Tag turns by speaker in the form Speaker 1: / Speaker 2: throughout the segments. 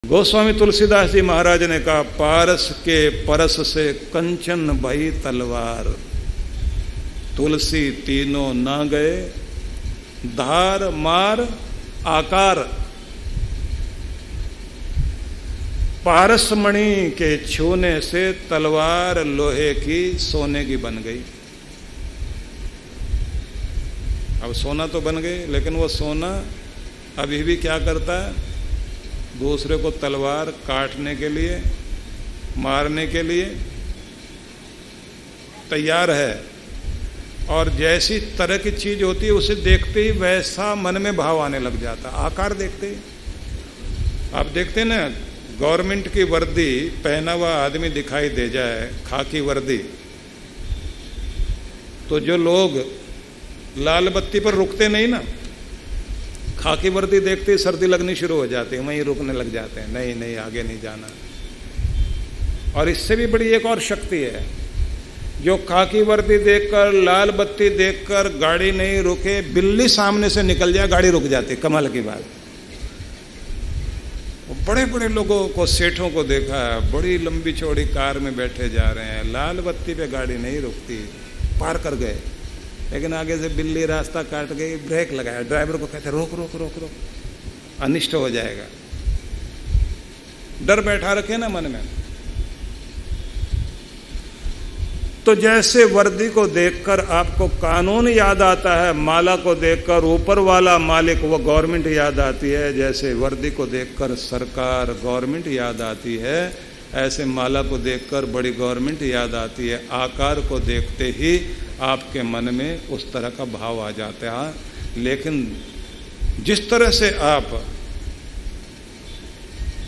Speaker 1: गोस्वामी तुलसीदास जी महाराज ने कहा, पारस के परस से कंचन भई तलवार, तुलसी तीनों ना गए, धार मार आकार। पारसमणि के छूने से तलवार लोहे की सोने की बन गई। अब सोना तो बन गई, लेकिन वो सोना अभी भी क्या करता है? दूसरे को तलवार काटने के लिए, मारने के लिए तैयार है। और जैसी तरह की चीज होती है उसे देखते ही वैसा मन में भाव आने लग जाता, आकार देखते ही। आप देखते ना, गवर्नमेंट की वर्दी पहना हुआ आदमी दिखाई दे जाए, खाकी वर्दी, तो जो लोग लाल बत्ती पर रुकते नहीं ना, खाकी वर्दी देखते ही सर्दी लगनी शुरू हो जाती है, वहीं रुकने लग जाते हैं, नहीं नहीं आगे नहीं जाना। और इससे भी बड़ी एक और शक्ति है, जो खाकी वर्दी देखकर, लाल बत्ती देखकर गाड़ी नहीं रुके, बिल्ली सामने से निकल जाए गाड़ी रुक जाती, कमाल की बात। बड़े बड़े लोगों को, सेठों को देखा है, बड़ी लंबी चौड़ी कार में बैठे जा रहे हैं, लाल बत्ती पे गाड़ी नहीं रुकती, पार कर गए, लेकिन आगे से बिल्ली रास्ता काट गई, ब्रेक लगाया, ड्राइवर को कहते रोक रोक रोक रोक, अनिष्ट हो जाएगा। डर बैठा रखे ना मन में। तो जैसे वर्दी को देखकर आपको कानून याद आता है, माला को देखकर ऊपर वाला मालिक वो गवर्नमेंट याद आती है, जैसे वर्दी को देखकर सरकार गवर्नमेंट याद आती है, ऐसे माला को देखकर बड़ी गवर्नमेंट याद आती है। आकार को देखते ही आपके मन में उस तरह का भाव आ जाता है। लेकिन जिस तरह से आप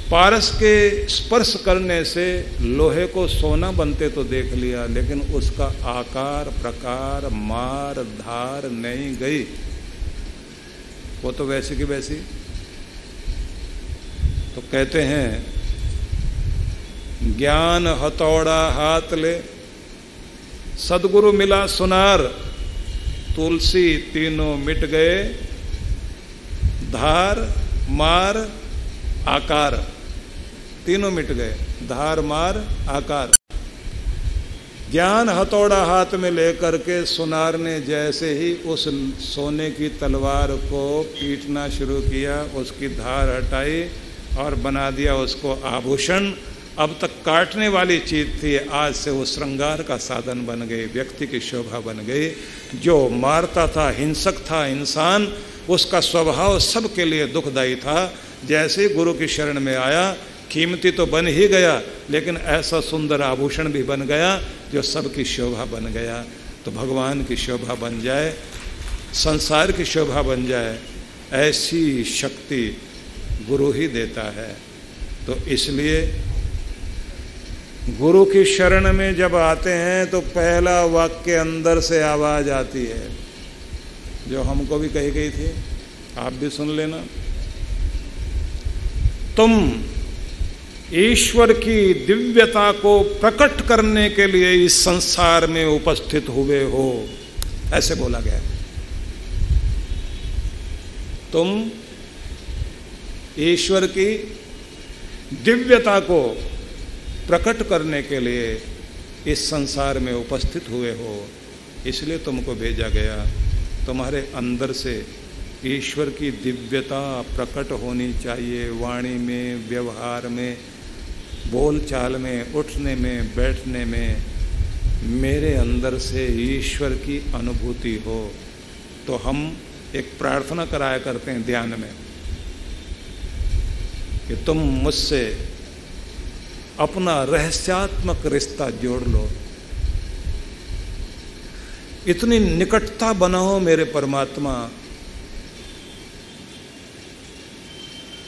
Speaker 1: पारस के स्पर्श करने से लोहे को सोना बनते तो देख लिया, लेकिन उसका आकार प्रकार मार धार नहीं गई, वो तो वैसी की वैसी। तो कहते हैं, ज्ञान हथौड़ा हाथ ले, सदगुरु मिला सुनार, तुलसी तीनों मिट गए, धार मार आकार, तीनों मिट गए, धार मार आकार। ज्ञान हथौड़ा हाथ में लेकर के सुनार ने जैसे ही उस सोने की तलवार को पीटना शुरू किया, उसकी धार हटाई और बना दिया उसको आभूषण। अब तक काटने वाली चीज थी, आज से वो श्रृंगार का साधन बन गई, व्यक्ति की शोभा बन गई। जो मारता था, हिंसक था इंसान, उसका स्वभाव सबके लिए दुखदायी था। जैसे गुरु की शरण में आया, कीमती तो बन ही गया, लेकिन ऐसा सुंदर आभूषण भी बन गया जो सबकी शोभा बन गया। तो भगवान की शोभा बन जाए, संसार की शोभा बन जाए, ऐसी शक्ति गुरु ही देता है। तो इसलिए गुरु की शरण में जब आते हैं तो पहला वाक्य अंदर से आवाज आती है, जो हमको भी कही गई थी, आप भी सुन लेना। तुम ईश्वर की दिव्यता को प्रकट करने के लिए इस संसार में उपस्थित हुए हो, ऐसे बोला गया। तुम ईश्वर की दिव्यता को प्रकट करने के लिए इस संसार में उपस्थित हुए हो, इसलिए तुमको भेजा गया। तुम्हारे अंदर से ईश्वर की दिव्यता प्रकट होनी चाहिए, वाणी में, व्यवहार में, बोलचाल में, उठने में, बैठने में मेरे अंदर से ईश्वर की अनुभूति हो। तो हम एक प्रार्थना कराया करते हैं ध्यान में कि तुम मुझसे अपना रहस्यात्मक रिश्ता जोड़ लो, इतनी निकटता बनाओ मेरे परमात्मा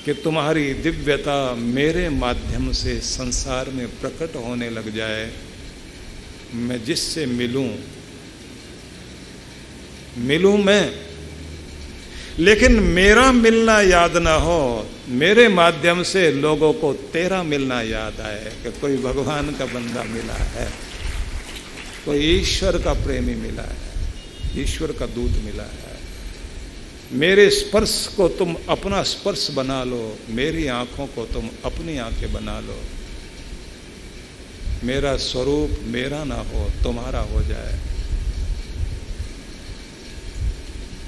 Speaker 1: कि तुम्हारी दिव्यता मेरे माध्यम से संसार में प्रकट होने लग जाए। मैं जिससे मिलूं मैं, लेकिन मेरा मिलना याद ना हो, मेरे माध्यम से लोगों को तेरा मिलना याद आए कि कोई भगवान का बंदा मिला है, कोई ईश्वर का प्रेमी मिला है, ईश्वर का दूत मिला है। मेरे स्पर्श को तुम अपना स्पर्श बना लो, मेरी आंखों को तुम अपनी आंखें बना लो, मेरा स्वरूप मेरा ना हो तुम्हारा हो जाए।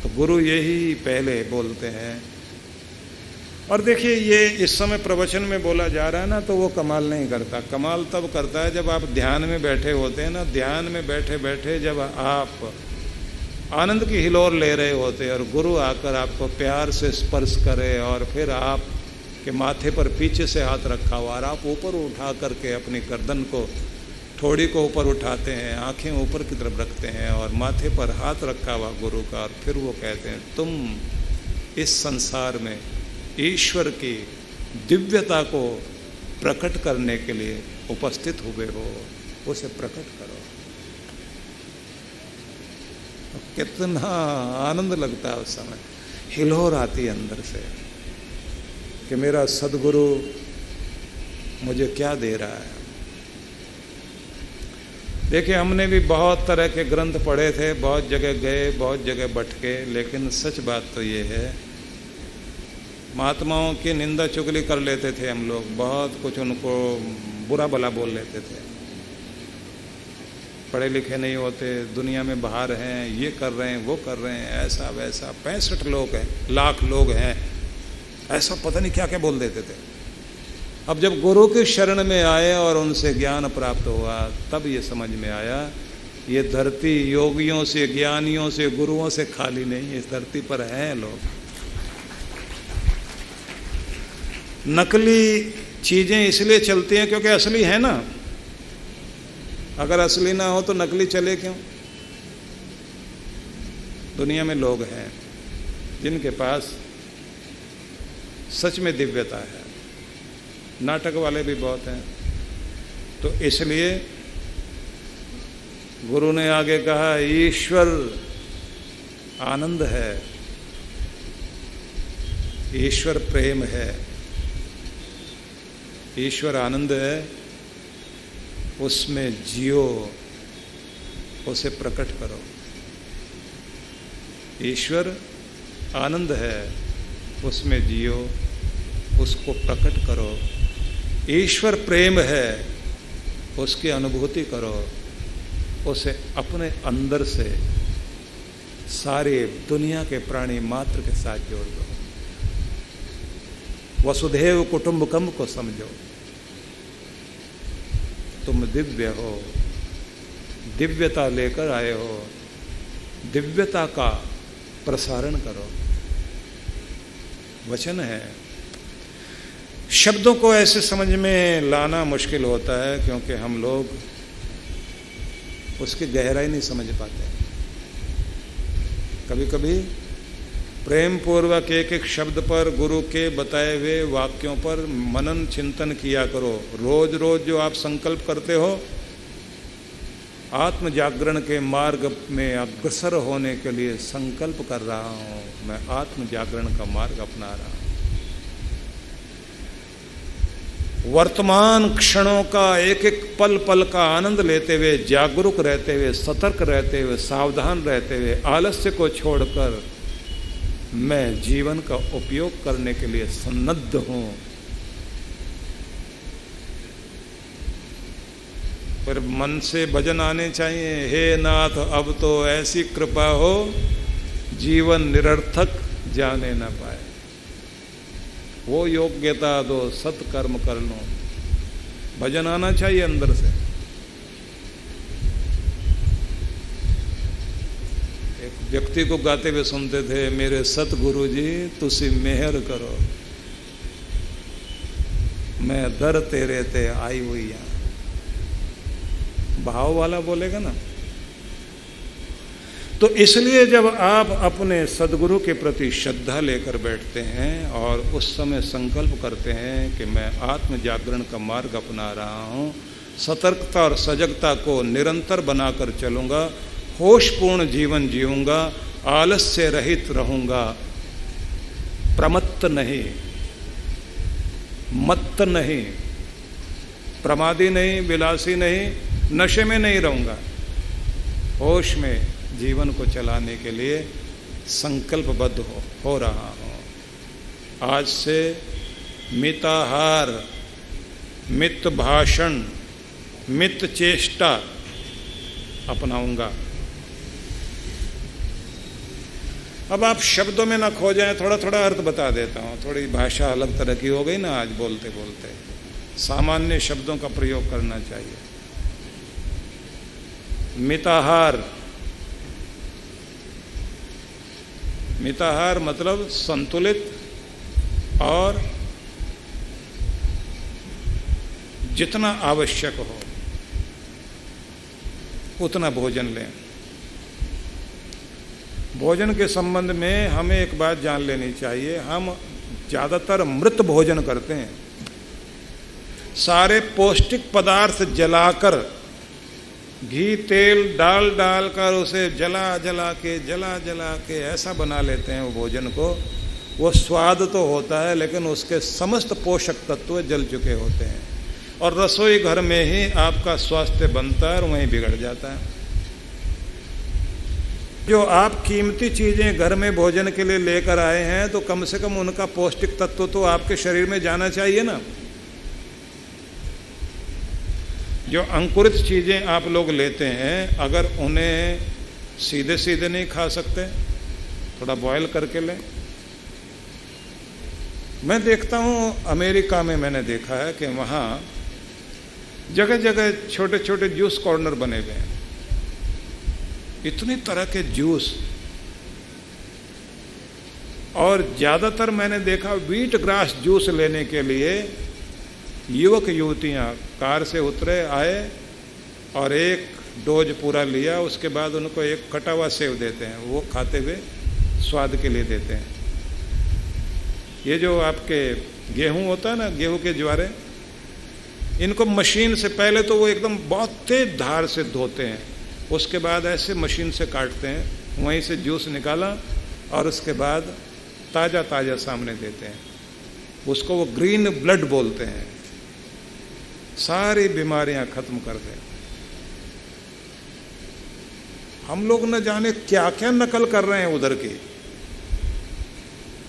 Speaker 1: तो गुरु यही पहले बोलते हैं। और देखिए ये इस समय प्रवचन में बोला जा रहा है ना, तो वो कमाल नहीं करता। कमाल तब करता है जब आप ध्यान में बैठे होते हैं ना, ध्यान में बैठे बैठे जब आप आनंद की हिलोर ले रहे होते हैं और गुरु आकर आपको प्यार से स्पर्श करे और फिर आप के माथे पर पीछे से हाथ रखा हुआ और आप ऊपर उठा करके अपनी गर्दन को, ठोड़ी को ऊपर उठाते हैं, आंखें ऊपर की तरफ रखते हैं और माथे पर हाथ रखा हुआ गुरु का, और फिर वो कहते हैं तुम इस संसार में ईश्वर की दिव्यता को प्रकट करने के लिए उपस्थित हुए हो, उसे प्रकट करो। तो कितना आनंद लगता है उस समय, हिलोर आती है अंदर से कि मेरा सदगुरु मुझे क्या दे रहा है। देखिए हमने भी बहुत तरह के ग्रंथ पढ़े थे, बहुत जगह गए, बहुत जगह भटके, लेकिन सच बात तो ये है महात्माओं की निंदा चुगली कर लेते थे हम लोग, बहुत कुछ उनको बुरा भला बोल लेते थे। पढ़े लिखे नहीं होते, दुनिया में बाहर हैं, ये कर रहे हैं, वो कर रहे हैं, ऐसा वैसा, 65 लोग हैं, लाख लोग हैं, ऐसा पता नहीं क्या क्या बोल देते थे। अब जब गुरु के शरण में आए और उनसे ज्ञान प्राप्त हुआ, तब ये समझ में आया ये धरती योगियों से, ज्ञानियों से, गुरुओं से खाली नहीं, इस धरती पर हैं लोग। नकली चीजें इसलिए चलती हैं क्योंकि असली है ना, अगर असली ना हो तो नकली चले क्यों। दुनिया में लोग हैं जिनके पास सच में दिव्यता है, नाटक वाले भी बहुत हैं। तो इसलिए गुरु ने आगे कहा ईश्वर आनंद है, ईश्वर प्रेम है, ईश्वर आनंद है, उसमें जियो, उसे प्रकट करो। ईश्वर आनंद है, उसमें जियो, उसको प्रकट करो। ईश्वर प्रेम है, उसकी अनुभूति करो, उसे अपने अंदर से सारे दुनिया के प्राणी मात्र के साथ जोड़ दो। वसुधैव कुटुंबकम को समझो। तुम दिव्य हो, दिव्यता लेकर आए हो, दिव्यता का प्रसारण करो। वचन है। शब्दों को ऐसे समझ में लाना मुश्किल होता है क्योंकि हम लोग उसकी गहराई नहीं समझ पाते। कभी कभी प्रेम पूर्वक एक एक शब्द पर, गुरु के बताए हुए वाक्यों पर मनन चिंतन किया करो। रोज रोज जो आप संकल्प करते हो, आत्म जागरण के मार्ग में अग्रसर होने के लिए संकल्प कर रहा हूं, मैं आत्म जागरण का मार्ग अपना रहा हूं। वर्तमान क्षणों का एक एक पल पल का आनंद लेते हुए, जागरूक रहते हुए, सतर्क रहते हुए, सावधान रहते हुए, आलस्य को छोड़कर मैं जीवन का उपयोग करने के लिए सन्नद्ध हूं। फिर मन से भजन आने चाहिए, हे नाथ अब तो ऐसी कृपा हो जीवन निरर्थक जाने न पाए। वो योग्यता दो, सत्कर्म कर लो। भजन आना चाहिए अंदर से। एक व्यक्ति को गाते हुए सुनते थे, मेरे सतगुरु जी तुसी मेहर करो, मैं दर तेरे ते आई हुई हूं। भाव वाला बोलेगा ना। तो इसलिए जब आप अपने सदगुरु के प्रति श्रद्धा लेकर बैठते हैं और उस समय संकल्प करते हैं कि मैं आत्म जागरण का मार्ग अपना रहा हूं, सतर्कता और सजगता को निरंतर बनाकर चलूंगा, होशपूर्ण जीवन जीऊंगा, आलस्य रहित रहूंगा, प्रमत्त नहीं, मत्त नहीं, प्रमादी नहीं, विलासी नहीं, नशे में नहीं रहूंगा, होश में जीवन को चलाने के लिए संकल्पबद्ध हो रहा हूँ। आज से मिताहार, मित भाषण, मित चेष्टा अपनाऊंगा। अब आप शब्दों में ना खो जाएं, थोड़ा थोड़ा अर्थ बता देता हूँ। थोड़ी भाषा अलग तरह की हो गई ना आज बोलते बोलते, सामान्य शब्दों का प्रयोग करना चाहिए। मिताहार, मिताहार मतलब संतुलित और जितना आवश्यक हो उतना भोजन लें। भोजन के संबंध में हमें एक बात जान लेनी चाहिए, हम ज़्यादातर मृत भोजन करते हैं। सारे पौष्टिक पदार्थ जलाकर, घी तेल डाल डालकर उसे जला जला के ऐसा बना लेते हैं वो भोजन को। वो स्वाद तो होता है लेकिन उसके समस्त पोषक तत्व जल चुके होते हैं, और रसोई घर में ही आपका स्वास्थ्य बनता है और वहीं बिगड़ जाता है। जो आप कीमती चीजें घर में भोजन के लिए लेकर आए हैं तो कम से कम उनका पौष्टिक तत्व तो आपके शरीर में जाना चाहिए ना। जो अंकुरित चीजें आप लोग लेते हैं, अगर उन्हें सीधे सीधे नहीं खा सकते, थोड़ा बॉयल करके लें। मैं देखता हूं अमेरिका में, मैंने देखा है कि वहां जगह जगह छोटे छोटे जूस कॉर्नर बने हुए हैं। इतनी तरह के जूस, और ज्यादातर मैंने देखा व्हीट ग्रास जूस लेने के लिए युवक युवतियां कार से उतरे, आए और एक डोज पूरा लिया। उसके बाद उनको एक कटा हुआ सेव देते हैं, वो खाते हुए स्वाद के लिए देते हैं। ये जो आपके गेहूं होता है ना, गेहूं के ज्वारे, इनको मशीन से पहले तो वो एकदम बहुत तेज धार से धोते हैं, उसके बाद ऐसे मशीन से काटते हैं, वहीं से जूस निकाला और उसके बाद ताज़ा ताज़ा सामने देते हैं। उसको वो ग्रीन ब्लड बोलते हैं। सारी बीमारियां खत्म कर दें। हम लोग न जाने क्या क्या नकल कर रहे हैं उधर की।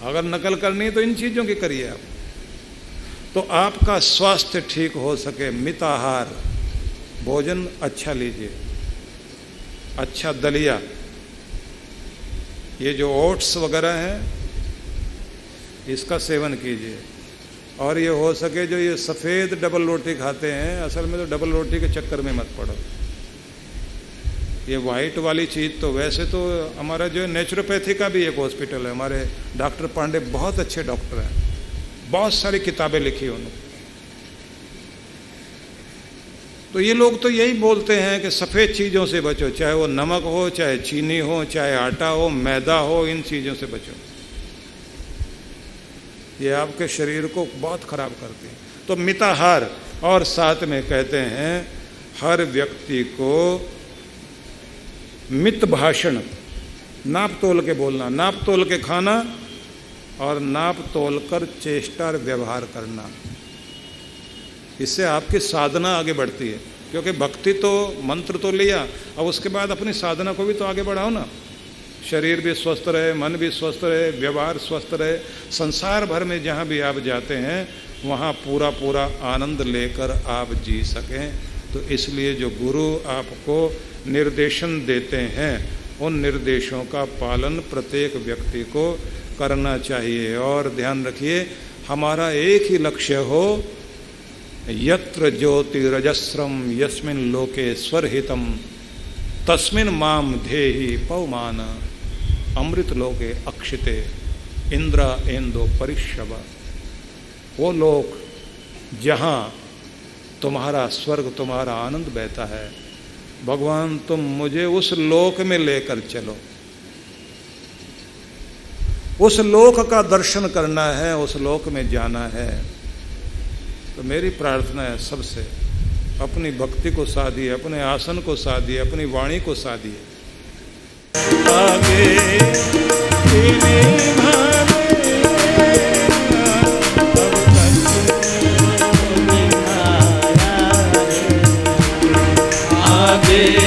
Speaker 1: अगर नकल करनी है तो इन चीजों की करिए आप, तो आपका स्वास्थ्य ठीक हो सके। मिताहार, भोजन अच्छा लीजिए, अच्छा दलिया, ये जो ओट्स वगैरह हैं इसका सेवन कीजिए। और ये हो सके जो ये सफ़ेद डबल रोटी खाते हैं, असल में तो डबल रोटी के चक्कर में मत पड़ो। ये वाइट वाली चीज़ तो वैसे तो हमारा जो नेचुरोपैथी का भी एक हॉस्पिटल है, हमारे डॉक्टर पांडे बहुत अच्छे डॉक्टर हैं, बहुत सारी किताबें लिखी उन्होंने। तो ये लोग तो यही बोलते हैं कि सफ़ेद चीज़ों से बचो, चाहे वो नमक हो, चाहे चीनी हो, चाहे आटा हो, मैदा हो, इन चीज़ों से बचो। ये आपके शरीर को बहुत खराब करती है। तो मिताहार, और साथ में कहते हैं हर व्यक्ति को मित भाषण, नाप तोल के बोलना, नाप तोल के खाना और नाप तोल कर चेष्टा और व्यवहार करना। इससे आपकी साधना आगे बढ़ती है, क्योंकि भक्ति तो, मंत्र तो लिया, अब उसके बाद अपनी साधना को भी तो आगे बढ़ाओ ना। शरीर भी स्वस्थ रहे, मन भी स्वस्थ रहे, व्यवहार स्वस्थ रहे। संसार भर में जहाँ भी आप जाते हैं वहाँ पूरा पूरा आनंद लेकर आप जी सकें। तो इसलिए जो गुरु आपको निर्देशन देते हैं उन निर्देशों का पालन प्रत्येक व्यक्ति को करना चाहिए। और ध्यान रखिए, हमारा एक ही लक्ष्य हो, यत्र ज्योतिरजस्रम यस्मिन् लोके स्वरहितम तस्मिन् माम धेहि पवमान अमृत लोके अक्षिते इंद्र एंदो परिश्रव। वो लोक जहाँ तुम्हारा स्वर्ग, तुम्हारा आनंद बहता है, भगवान तुम मुझे उस लोक में लेकर चलो। उस लोक का दर्शन करना है, उस लोक में जाना है। तो मेरी प्रार्थना है सबसे, अपनी भक्ति को साधिए, अपने आसन को साधिए, अपनी वाणी को साधिए। आगे आगे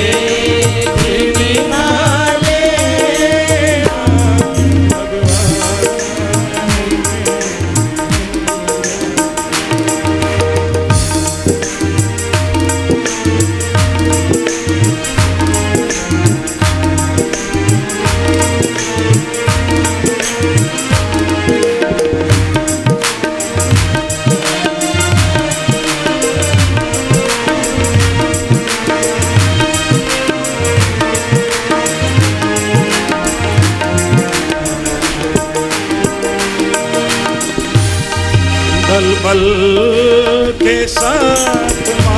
Speaker 1: साथ